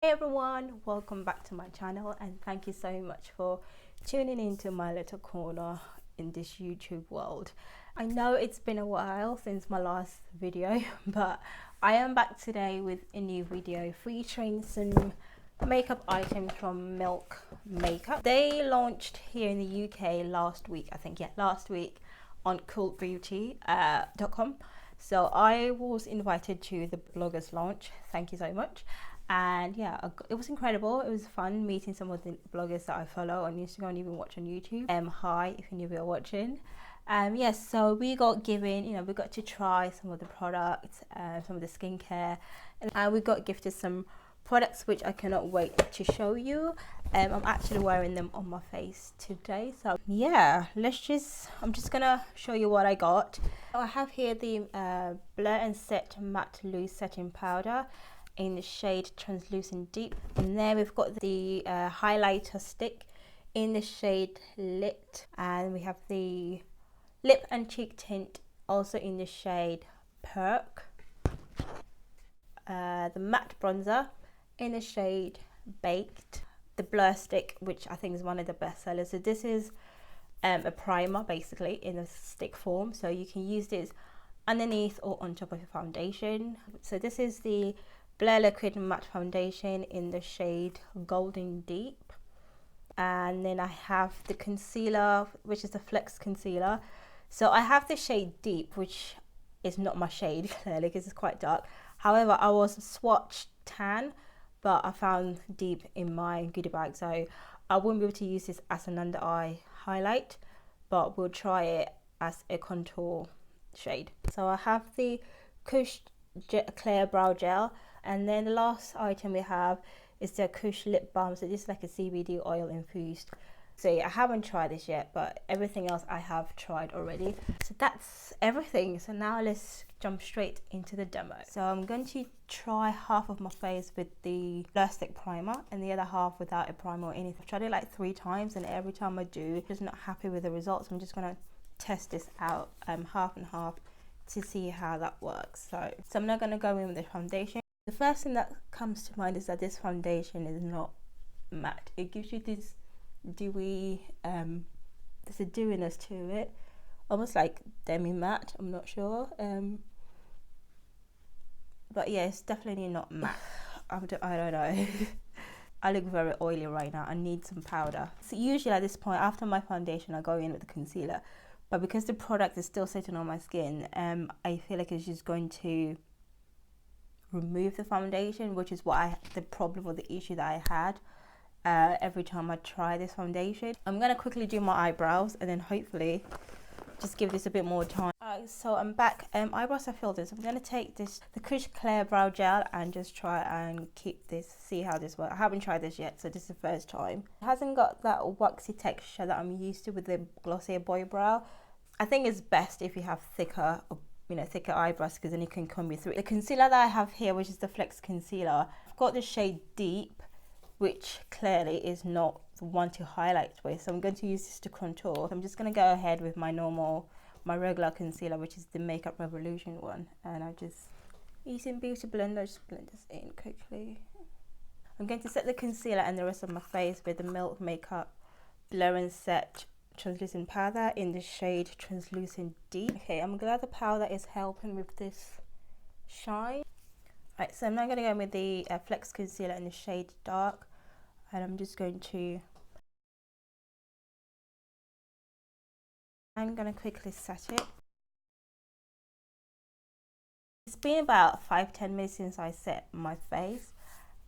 Hey everyone, welcome back to my channel and thank you so much for tuning into my little corner in this YouTube world. I know it's been a while since my last video, but I am back today with a new video featuring some makeup items from Milk Makeup. They launched here in the UK last week, I think, last week on cultbeauty.com. So I was invited to the bloggers launch. Thank you so much. And yeah, it was incredible. It was fun meeting some of the bloggers that I follow on Instagram and even watch on YouTube. Hi, if any of you are watching. Yes, so we got given, we got to try some of the products, some of the skincare, and we got gifted some products which I cannot wait to show you. I'm actually wearing them on my face today. So yeah, I'm just gonna show you what I got. So I have here the Blur and Set Matte Loose Setting Powder in the shade Translucent Deep, and then we've got the highlighter stick in the shade Lit, and we have the lip and cheek tint also in the shade Perk, the matte bronzer in the shade Baked, the blur stick, which I think is one of the best sellers. So this is a primer basically in a stick form, so you can use this underneath or on top of your foundation. So this is the Blur Liquid Matte Foundation in the shade Golden Deep, and then I have the concealer, which is the Flex Concealer. So I have the shade Deep, which is not my shade clearly because it's quite dark. However, I was swatched tan, but I found Deep in my goodie bag, so I wouldn't be able to use this as an under eye highlight, but we'll try it as a contour shade. So I have the Kush Clear Brow Gel, and then the last item we have is the Kush Lip Balm. So this is like a CBD oil infused. So yeah, I haven't tried this yet, but everything else I have tried already. So that's everything. So now let's jump straight into the demo. So I'm going to try half of my face with the plastic primer and the other half without a primer or anything. I've tried it like 3 times, and every time I do, I'm just not happy with the results. I'm just gonna test this out half and half to see how that works. So I'm not gonna go in with the foundation. The first thing that comes to mind is that this foundation is not matte. It gives you this dewy, there's a dewiness to it, almost like demi matte. I'm not sure, but yeah, it's definitely not matte. I don't know. I look very oily right now. I need some powder. So usually at this point, after my foundation, I go in with the concealer, but because the product is still sitting on my skin, I feel like it's just going to remove the foundation, which is the problem or the issue that I had every time I try this foundation. I'm gonna quickly do my eyebrows and then hopefully just give this a bit more time. So I'm back. Eyebrows are filled in, so I'm gonna take the Kush Clear Brow Gel and just try and see how this works. I haven't tried this yet, so this is the first time. It hasn't got that waxy texture that I'm used to with the Glossier Boy Brow. I think it's best if you have thicker eyebrows, because then you can comb it through. The concealer that I have here, which is the Flex Concealer, I've got the shade Deep, which clearly is not the one to highlight with, so I'm going to use this to contour. So I'm just going to go ahead with my regular concealer, which is the Makeup Revolution one, and I just using Beauty Blender, just blend this in quickly. I'm going to set the concealer and the rest of my face with the Milk Makeup Blur and Set Translucent Powder in the shade Translucent Deep. Okay, I'm glad the powder is helping with this shine. Right, so I'm now going to go with the Flex Concealer in the shade Dark, and I'm just going to quickly set it. It's been about 5-10 minutes since I set my face,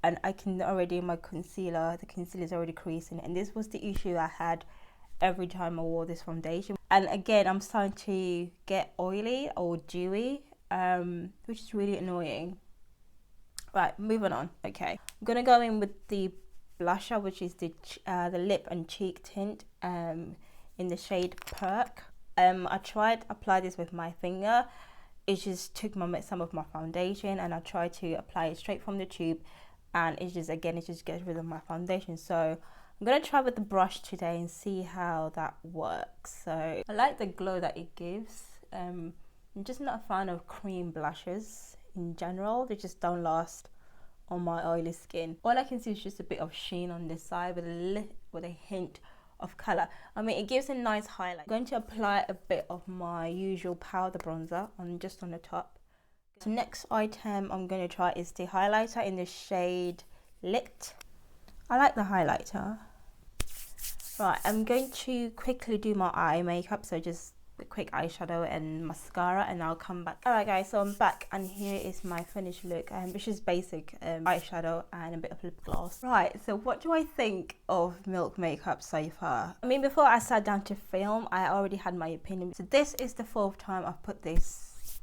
and I can already the concealer is already creasing, and this was the issue I had every time I wore this foundation. And again, I'm starting to get oily or dewy, which is really annoying. Right, moving on. Okay, I'm gonna go in with the blusher, which is the lip and cheek tint in the shade Perk. I tried to apply this with my finger. It just took some of my foundation, and I tried to apply it straight from the tube, and it just gets rid of my foundation. So I'm gonna try with the brush today and see how that works. So I like the glow that it gives. I'm just not a fan of cream blushes in general. They just don't last on my oily skin. All I can see is just a bit of sheen on this side with a hint of color. I mean, it gives a nice highlight. I'm going to apply a bit of my usual powder bronzer just on the top. So next item I'm going to try is the highlighter in the shade Lit. I like the highlighter. Right, I'm going to quickly do my eye makeup, so just a quick eyeshadow and mascara, and I'll come back. Alright guys, so I'm back and here is my finished look, which is basic eyeshadow and a bit of lip gloss. Right, so what do I think of Milk makeup so far? I mean, before I sat down to film, I already had my opinion. So this is the 4th time I've put this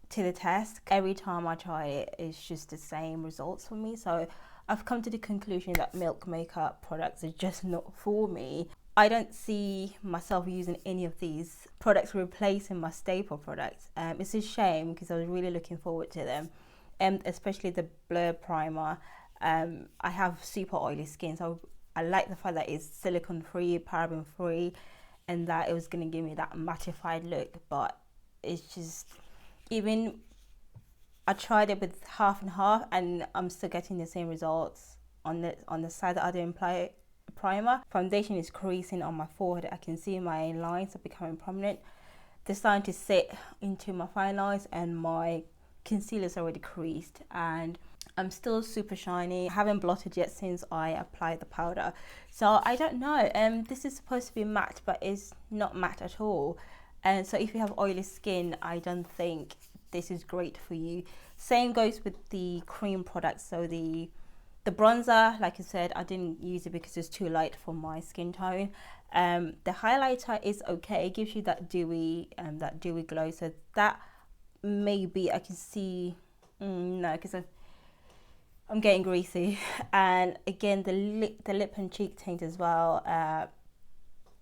to the test. Every time I try it, it's just the same results for me. So I've come to the conclusion that Milk makeup products are just not for me. I don't see myself using any of these products replacing my staple products. It's a shame because I was really looking forward to them, and especially the Blur Primer. I have super oily skin, so I like the fact that it's silicone free, paraben free, and that it was going to give me that mattified look. But it's just, even I tried it with half and half, and I'm still getting the same results on the side that I didn't apply primer. Foundation is creasing on my forehead. I can see my lines are becoming prominent. They're starting to sit into my fine lines, and my concealer's already creased, and I'm still super shiny. I haven't blotted yet since I applied the powder, so I don't know. This is supposed to be matte, but it's not matte at all. And so if you have oily skin, I don't think this is great for you. Same goes with the cream products. So the bronzer, like I said, I didn't use it because it's too light for my skin tone. The highlighter is okay. It gives you that dewy glow. So that maybe I can see. No, because I'm getting greasy. And again, the lip and cheek tint as well.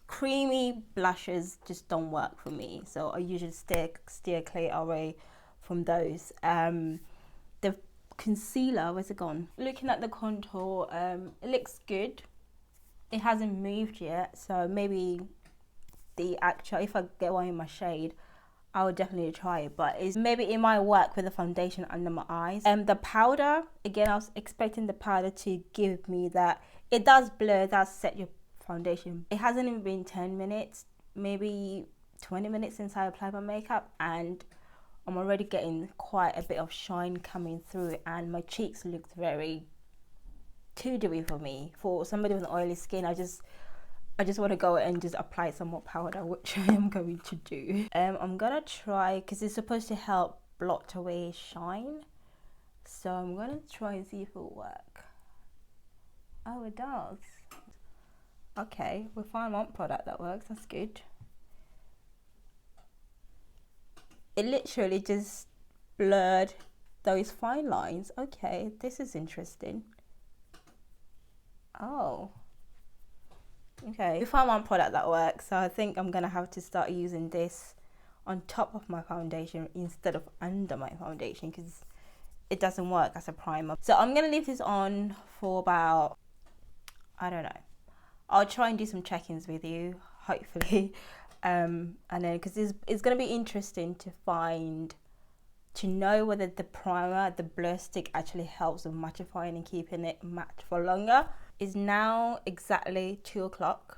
Creamy blushes just don't work for me. So I usually steer clear away from those. The concealer, where's it gone? Looking at the contour, it looks good. It hasn't moved yet, so maybe if I get one in my shade, I would definitely try it, but maybe it might work with the foundation under my eyes. The powder, again, I was expecting the powder to give me that. It does blur, it does set your foundation. It hasn't even been 10 minutes, maybe 20 minutes since I applied my makeup, and I'm already getting quite a bit of shine coming through, and my cheeks look very too dewy for me. For somebody with an oily skin, I just want to go and just apply some more powder, which I am going to do. I'm gonna try, because it's supposed to help blot away shine, so I'm gonna try and see if it'll work. Oh, it does. Okay, we found one product that works. That's good. It literally just blurred those fine lines. Okay, this is interesting. Oh, okay. We found one product that works, so I think I'm gonna have to start using this on top of my foundation instead of under my foundation, because it doesn't work as a primer. So I'm gonna leave this on for about, I don't know, I'll try and do some check-ins with you, hopefully. And then, because it's going to be interesting to know whether the primer, the blur stick, actually helps with mattifying and keeping it matte for longer. It's now exactly 2 o'clock.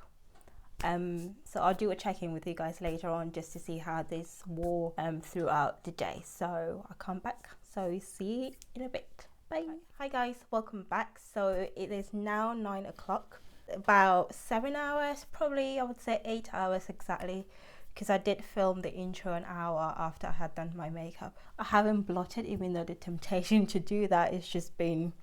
So I'll do a check-in with you guys later on just to see how this wore throughout the day. So I'll come back. So see you in a bit. Bye. Hi guys, welcome back. So it is now 9 o'clock. About 7 hours, probably I would say 8 hours exactly, because I did film the intro an hour after I had done my makeup. I haven't blotted, even though the temptation to do that is just been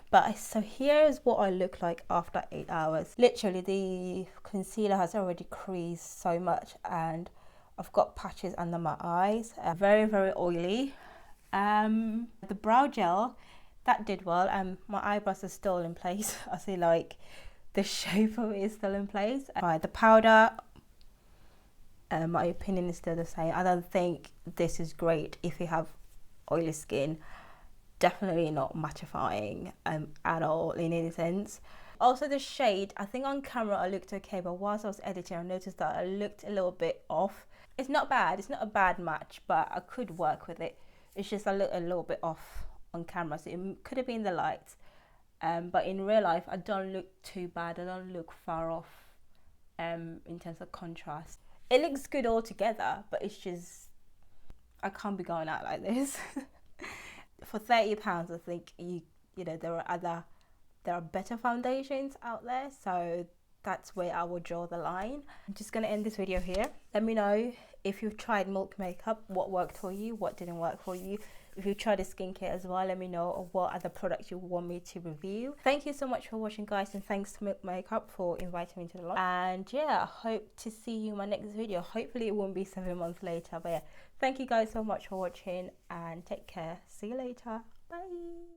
but so here is what I look like after 8 hours. Literally the concealer has already creased so much, and I've got patches under my eyes, very oily. The brow gel, that did well, and my eyebrows are still in place. I see like the shape of it is still in place. Right, the powder, my opinion is still the same. I don't think this is great if you have oily skin. Definitely not mattifying at all in any sense. Also the shade, I think on camera I looked okay, but whilst I was editing I noticed that I looked a little bit off. It's not bad, it's not a bad match, but I could work with it. It's just I look a little bit off on camera, so it could have been the light, but in real life I don't look too bad, I don't look far off in terms of contrast. It looks good all together, but it's just, I can't be going out like this. For £30, I think you know there are better foundations out there, so that's where I will draw the line. I'm just gonna end this video here. Let me know if you've tried Milk makeup, what worked for you, what didn't work for you. If you've tried a skincare as well, let me know, or what other products you want me to review. Thank you so much for watching, guys, and thanks to Milk Makeup for inviting me to the live. And yeah, I hope to see you in my next video. Hopefully it won't be 7 months later, but yeah, thank you guys so much for watching, and take care. See you later. Bye.